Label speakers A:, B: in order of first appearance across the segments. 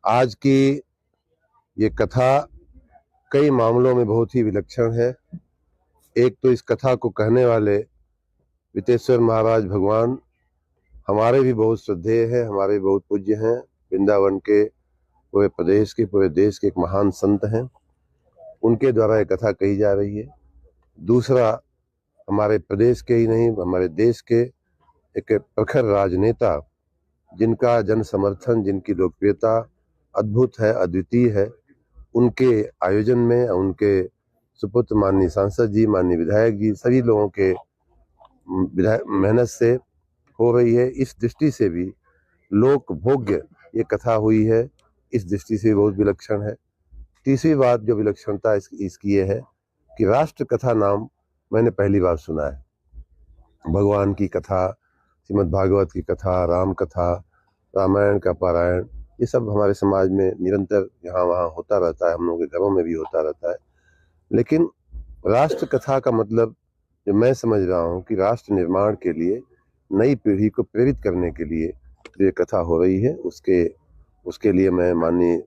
A: आज की ये कथा कई मामलों में बहुत ही विलक्षण है। एक तो इस कथा को कहने वाले वितेश्वर महाराज भगवान हमारे भी बहुत श्रद्धेय है, हमारे भी बहुत पूज्य हैं। वृंदावन के पूरे प्रदेश के, पूरे देश के एक महान संत हैं। उनके द्वारा ये कथा कही जा रही है। दूसरा, हमारे प्रदेश के ही नहीं, हमारे देश के एक प्रखर राजनेता, जिनका जन समर्थन, जिनकी लोकप्रियता अद्भुत है, अद्वितीय है, उनके आयोजन में, उनके सुपुत्र माननीय सांसद जी, माननीय विधायक जी, सभी लोगों के मेहनत से हो रही है। इस दृष्टि से भी लोक भोग्य ये कथा हुई है, इस दृष्टि से बहुत विलक्षण है। तीसरी बात जो विलक्षणता इसकी ये है कि राष्ट्र कथा नाम मैंने पहली बार सुना है। भगवान की कथा, श्रीमद् भागवत की कथा, राम कथा, रामायण का पारायण, ये सब हमारे समाज में निरंतर यहाँ वहाँ होता रहता है, हम लोगों के घरों में भी होता रहता है। लेकिन राष्ट्र कथा का मतलब जो मैं समझ रहा हूँ कि राष्ट्र निर्माण के लिए, नई पीढ़ी को प्रेरित करने के लिए जो ये कथा हो रही है, उसके लिए मैं माननीय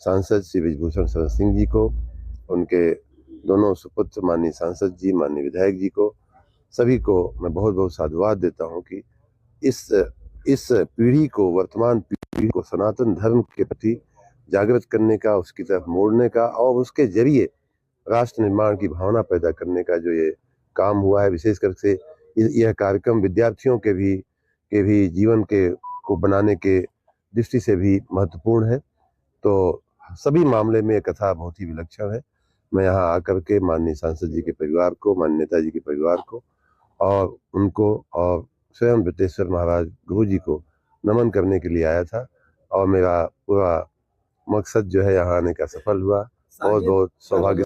A: सांसद श्री ब्रिजभूषण शरण सिंह जी को, उनके दोनों सुपुत्र माननीय सांसद जी, माननीय विधायक जी को, सभी को मैं बहुत बहुत साधुवाद देता हूँ कि इस पीढ़ी को, वर्तमान पीढ़ी को सनातन धर्म के प्रति जागृत करने का, उसकी तरफ मोड़ने का और उसके जरिए राष्ट्र निर्माण की भावना पैदा करने का जो ये काम हुआ है। विशेषकर से यह कार्यक्रम विद्यार्थियों के भी जीवन के को बनाने के दृष्टि से भी महत्वपूर्ण है। तो सभी मामले में ये कथा बहुत ही विलक्षण है। मैं यहाँ आकर के माननीय सांसद जी के परिवार को, माननीय नेताजी के परिवार को और उनको और स्वयं वितेश्वर महाराज गुरु जी को नमन करने के लिए आया था और मेरा पूरा मकसद जो है यहाँ आने का सफल हुआ। बहुत बहुत सौभाग्य।